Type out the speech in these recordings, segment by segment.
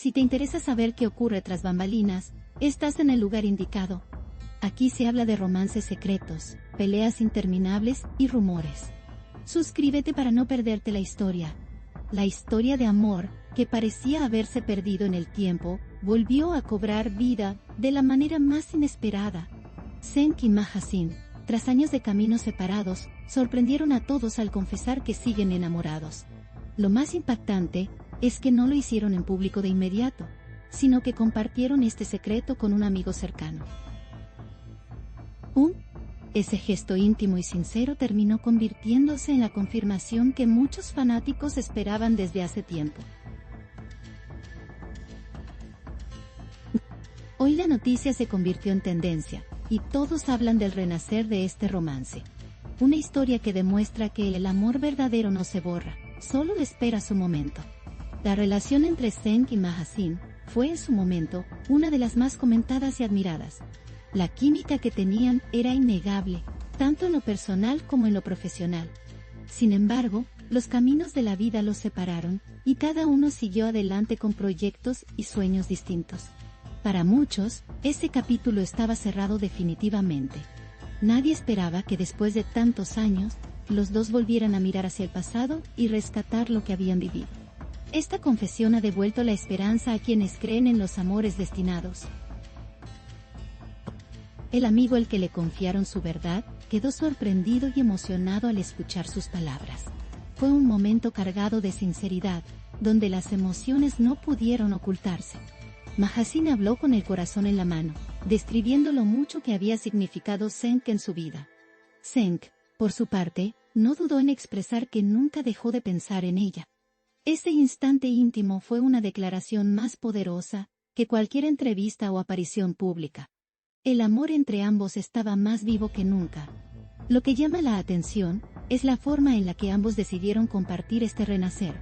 Si te interesa saber qué ocurre tras bambalinas, estás en el lugar indicado. Aquí se habla de romances secretos, peleas interminables y rumores. Suscríbete para no perderte la historia. La historia de amor, que parecía haberse perdido en el tiempo, volvió a cobrar vida de la manera más inesperada. Senk y Mahasin, tras años de caminos separados, sorprendieron a todos al confesar que siguen enamorados. Lo más impactante es que no lo hicieron en público de inmediato, sino que compartieron este secreto con un amigo cercano. Ese gesto íntimo y sincero terminó convirtiéndose en la confirmación que muchos fanáticos esperaban desde hace tiempo. Hoy la noticia se convirtió en tendencia, y todos hablan del renacer de este romance. Una historia que demuestra que el amor verdadero no se borra, solo espera su momento. La relación entre Senk y Mahasin fue en su momento una de las más comentadas y admiradas. La química que tenían era innegable, tanto en lo personal como en lo profesional. Sin embargo, los caminos de la vida los separaron, y cada uno siguió adelante con proyectos y sueños distintos. Para muchos, ese capítulo estaba cerrado definitivamente. Nadie esperaba que después de tantos años, los dos volvieran a mirar hacia el pasado y rescatar lo que habían vivido. Esta confesión ha devuelto la esperanza a quienes creen en los amores destinados. El amigo al que le confiaron su verdad, quedó sorprendido y emocionado al escuchar sus palabras. Fue un momento cargado de sinceridad, donde las emociones no pudieron ocultarse. Mahasin habló con el corazón en la mano, describiendo lo mucho que había significado Senk en su vida. Senk, por su parte, no dudó en expresar que nunca dejó de pensar en ella. Ese instante íntimo fue una declaración más poderosa que cualquier entrevista o aparición pública. El amor entre ambos estaba más vivo que nunca. Lo que llama la atención es la forma en la que ambos decidieron compartir este renacer.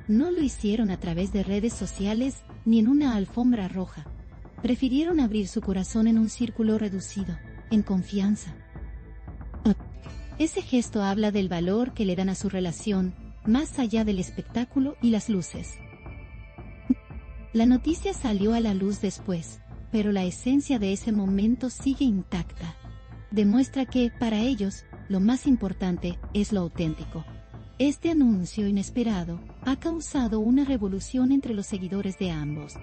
No lo hicieron a través de redes sociales ni en una alfombra roja. Prefirieron abrir su corazón en un círculo reducido, en confianza. Ese gesto habla del valor que le dan a su relación, más allá del espectáculo y las luces. La noticia salió a la luz después, pero la esencia de ese momento sigue intacta. Demuestra que, para ellos, lo más importante es lo auténtico. Este anuncio inesperado ha causado una revolución entre los seguidores de ambos.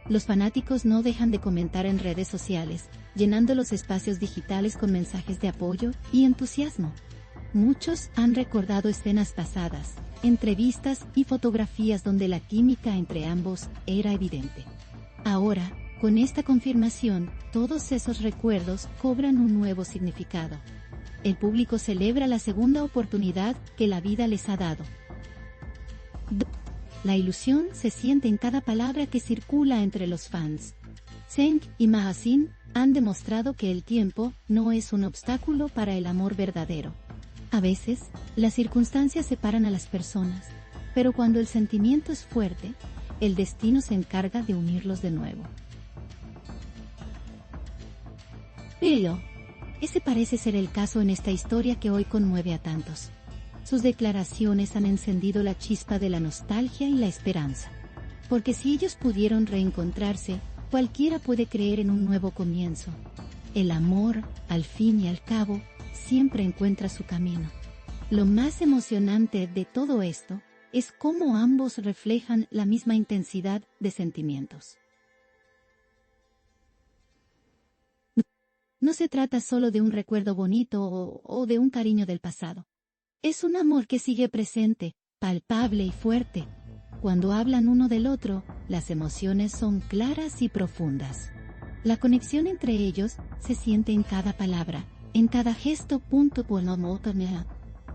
Los fanáticos no dejan de comentar en redes sociales, llenando los espacios digitales con mensajes de apoyo y entusiasmo. Muchos han recordado escenas pasadas, entrevistas y fotografías donde la química entre ambos era evidente. Ahora, con esta confirmación, todos esos recuerdos cobran un nuevo significado. El público celebra la segunda oportunidad que la vida les ha dado. La ilusión se siente en cada palabra que circula entre los fans. Senk y Mahasin han demostrado que el tiempo no es un obstáculo para el amor verdadero. A veces, las circunstancias separan a las personas, pero cuando el sentimiento es fuerte, el destino se encarga de unirlos de nuevo. Pero ese parece ser el caso en esta historia que hoy conmueve a tantos. Sus declaraciones han encendido la chispa de la nostalgia y la esperanza. Porque si ellos pudieron reencontrarse, cualquiera puede creer en un nuevo comienzo. El amor, al fin y al cabo, siempre encuentra su camino. Lo más emocionante de todo esto es cómo ambos reflejan la misma intensidad de sentimientos. No se trata solo de un recuerdo bonito o de un cariño del pasado. Es un amor que sigue presente, palpable y fuerte. Cuando hablan uno del otro, las emociones son claras y profundas. La conexión entre ellos se siente en cada palabra, en cada gesto.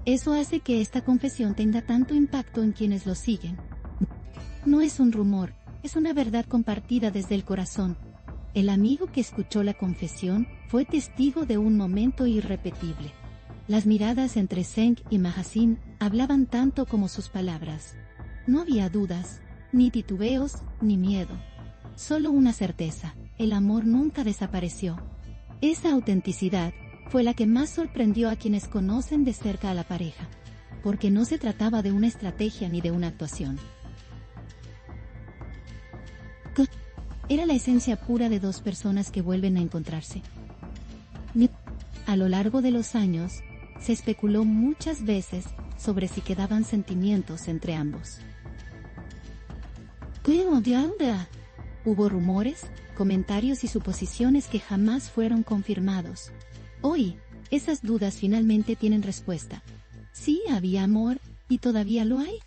Eso hace que esta confesión tenga tanto impacto en quienes lo siguen. No es un rumor, es una verdad compartida desde el corazón. El amigo que escuchó la confesión fue testigo de un momento irrepetible. Las miradas entre Senk y Mahasin hablaban tanto como sus palabras. No había dudas, ni titubeos, ni miedo. Solo una certeza: el amor nunca desapareció. Esa autenticidad fue la que más sorprendió a quienes conocen de cerca a la pareja, porque no se trataba de una estrategia ni de una actuación. Era la esencia pura de dos personas que vuelven a encontrarse. A lo largo de los años, se especuló muchas veces sobre si quedaban sentimientos entre ambos. Hubo rumores, comentarios y suposiciones que jamás fueron confirmados. Hoy, esas dudas finalmente tienen respuesta. Sí, había amor, y todavía lo hay.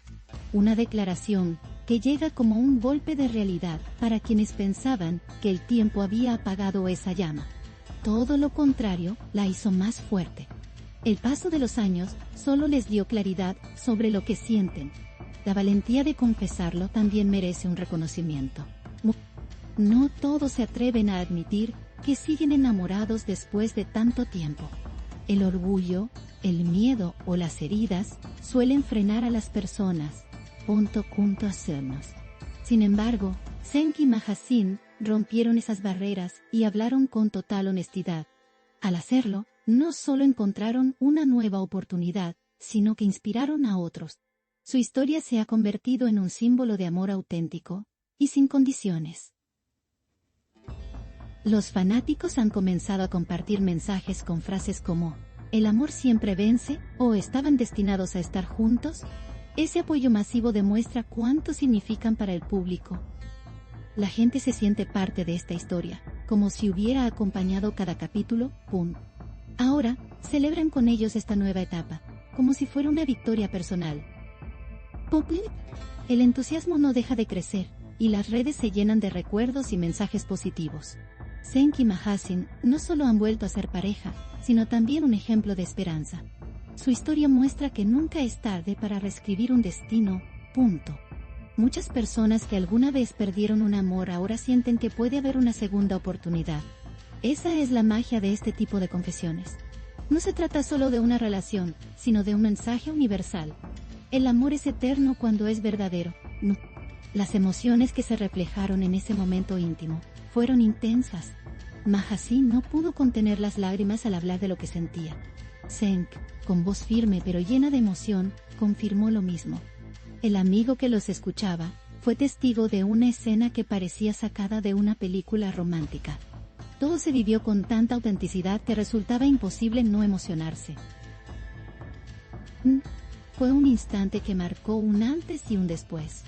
Una declaración que llega como un golpe de realidad para quienes pensaban que el tiempo había apagado esa llama. Todo lo contrario, la hizo más fuerte. El paso de los años solo les dio claridad sobre lo que sienten. La valentía de confesarlo también merece un reconocimiento. No todos se atreven a admitir que siguen enamorados después de tanto tiempo. El orgullo, el miedo o las heridas suelen frenar a las personas. Sin embargo, Senk y Mahasin rompieron esas barreras y hablaron con total honestidad. Al hacerlo, no solo encontraron una nueva oportunidad, sino que inspiraron a otros. Su historia se ha convertido en un símbolo de amor auténtico y sin condiciones. Los fanáticos han comenzado a compartir mensajes con frases como «¿El amor siempre vence?» o «¿Estaban destinados a estar juntos?». Ese apoyo masivo demuestra cuánto significan para el público. La gente se siente parte de esta historia, como si hubiera acompañado cada capítulo. Ahora, celebran con ellos esta nueva etapa, como si fuera una victoria personal. El entusiasmo no deja de crecer, y las redes se llenan de recuerdos y mensajes positivos. Senk y Mahasin no solo han vuelto a ser pareja, sino también un ejemplo de esperanza. Su historia muestra que nunca es tarde para reescribir un destino. Muchas personas que alguna vez perdieron un amor ahora sienten que puede haber una segunda oportunidad. Esa es la magia de este tipo de confesiones. No se trata solo de una relación, sino de un mensaje universal. El amor es eterno cuando es verdadero. Las emociones que se reflejaron en ese momento íntimo fueron intensas. Mahasin no pudo contener las lágrimas al hablar de lo que sentía. Senk, con voz firme pero llena de emoción, confirmó lo mismo. El amigo que los escuchaba fue testigo de una escena que parecía sacada de una película romántica. Todo se vivió con tanta autenticidad que resultaba imposible no emocionarse. Fue un instante que marcó un antes y un después.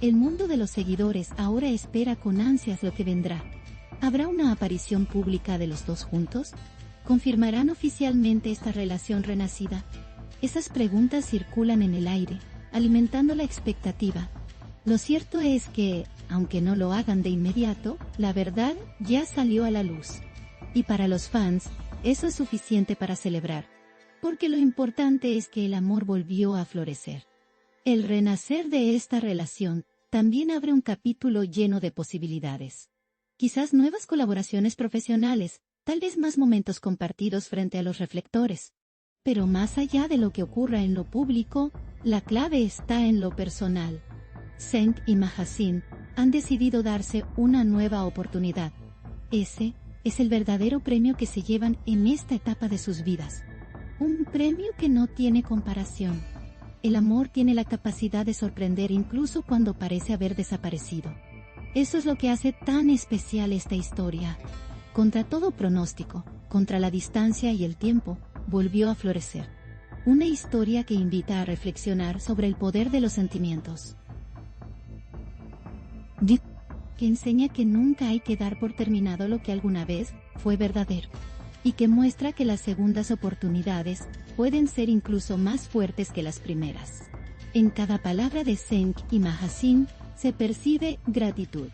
El mundo de los seguidores ahora espera con ansias lo que vendrá. ¿Habrá una aparición pública de los dos juntos? ¿Confirmarán oficialmente esta relación renacida? Esas preguntas circulan en el aire, alimentando la expectativa. Lo cierto es que, aunque no lo hagan de inmediato, la verdad ya salió a la luz. Y para los fans, eso es suficiente para celebrar. Porque lo importante es que el amor volvió a florecer. El renacer de esta relación también abre un capítulo lleno de posibilidades. Quizás nuevas colaboraciones profesionales, tal vez más momentos compartidos frente a los reflectores. Pero más allá de lo que ocurra en lo público, la clave está en lo personal. Senk y Mahasin han decidido darse una nueva oportunidad. Ese es el verdadero premio que se llevan en esta etapa de sus vidas. Un premio que no tiene comparación. El amor tiene la capacidad de sorprender incluso cuando parece haber desaparecido. Eso es lo que hace tan especial esta historia. Contra todo pronóstico, contra la distancia y el tiempo, volvió a florecer. Una historia que invita a reflexionar sobre el poder de los sentimientos. Que enseña que nunca hay que dar por terminado lo que alguna vez fue verdadero. Y que muestra que las segundas oportunidades pueden ser incluso más fuertes que las primeras. En cada palabra de Senk y Mahasin se percibe gratitud.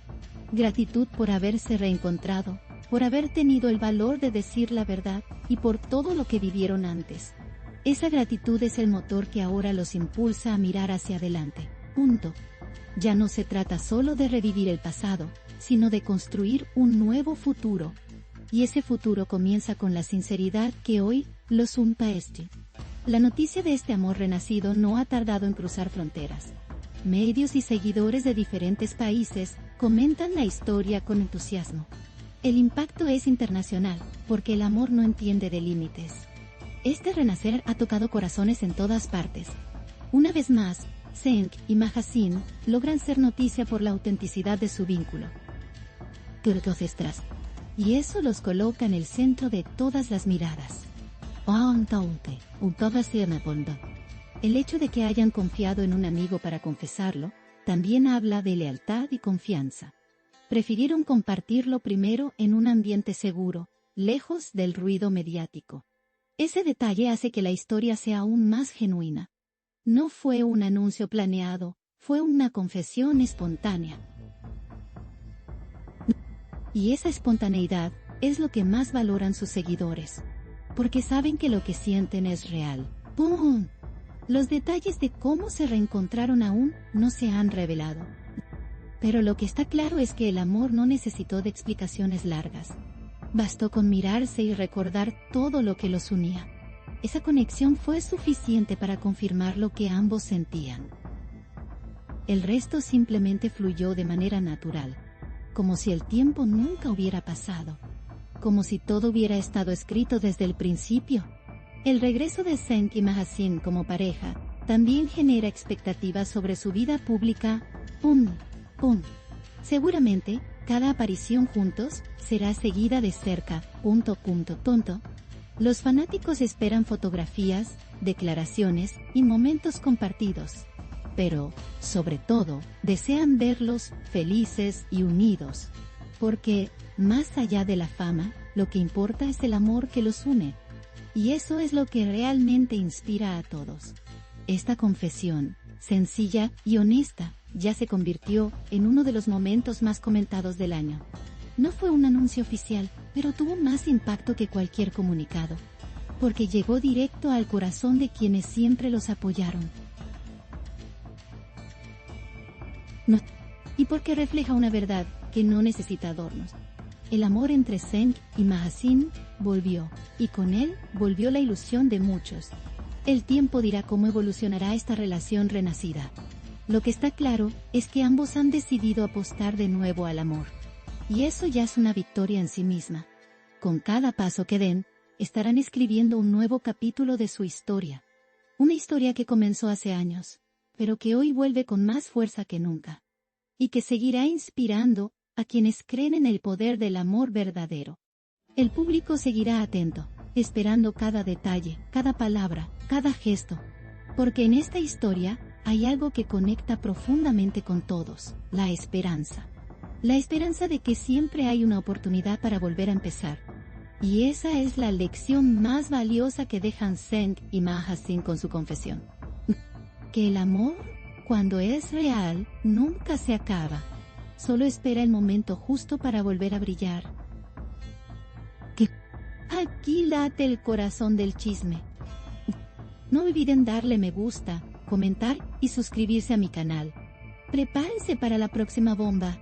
Gratitud por haberse reencontrado, por haber tenido el valor de decir la verdad y por todo lo que vivieron antes. Esa gratitud es el motor que ahora los impulsa a mirar hacia adelante. Ya no se trata solo de revivir el pasado, sino de construir un nuevo futuro. Y ese futuro comienza con la sinceridad que hoy los une. La noticia de este amor renacido no ha tardado en cruzar fronteras. Medios y seguidores de diferentes países comentan la historia con entusiasmo. El impacto es internacional, porque el amor no entiende de límites. Este renacer ha tocado corazones en todas partes. Una vez más, Senk y Mahasin logran ser noticia por la autenticidad de su vínculo. curcocestras. Y eso los coloca en el centro de todas las miradas. El hecho de que hayan confiado en un amigo para confesarlo, también habla de lealtad y confianza. Prefirieron compartirlo primero en un ambiente seguro, lejos del ruido mediático. Ese detalle hace que la historia sea aún más genuina. No fue un anuncio planeado, fue una confesión espontánea. Y esa espontaneidad es lo que más valoran sus seguidores. Porque saben que lo que sienten es real. ¡Pum! Los detalles de cómo se reencontraron aún no se han revelado. Pero lo que está claro es que el amor no necesitó de explicaciones largas. Bastó con mirarse y recordar todo lo que los unía. Esa conexión fue suficiente para confirmar lo que ambos sentían. El resto simplemente fluyó de manera natural, como si el tiempo nunca hubiera pasado, como si todo hubiera estado escrito desde el principio. El regreso de Zeng y Mahasin como pareja también genera expectativas sobre su vida pública. Seguramente, cada aparición juntos será seguida de cerca. Los fanáticos esperan fotografías, declaraciones y momentos compartidos. Pero, sobre todo, desean verlos felices y unidos. Porque, más allá de la fama, lo que importa es el amor que los une. Y eso es lo que realmente inspira a todos. Esta confesión, sencilla y honesta, ya se convirtió en uno de los momentos más comentados del año. No fue un anuncio oficial, pero tuvo más impacto que cualquier comunicado, porque llegó directo al corazón de quienes siempre los apoyaron. Y porque refleja una verdad que no necesita adornos. El amor entre Zeng y Mahasin volvió, y con él volvió la ilusión de muchos. El tiempo dirá cómo evolucionará esta relación renacida. Lo que está claro es que ambos han decidido apostar de nuevo al amor. Y eso ya es una victoria en sí misma. Con cada paso que den, estarán escribiendo un nuevo capítulo de su historia. Una historia que comenzó hace años, pero que hoy vuelve con más fuerza que nunca. Y que seguirá inspirando a quienes creen en el poder del amor verdadero. El público seguirá atento, esperando cada detalle, cada palabra, cada gesto. Porque en esta historia hay algo que conecta profundamente con todos: la esperanza. La esperanza de que siempre hay una oportunidad para volver a empezar. Y esa es la lección más valiosa que dejan Zeng y Mahasin con su confesión. Que el amor, cuando es real, nunca se acaba. Solo espera el momento justo para volver a brillar. Aquí late el corazón del chisme. No olviden darle me gusta, comentar y suscribirse a mi canal. Prepárense para la próxima bomba.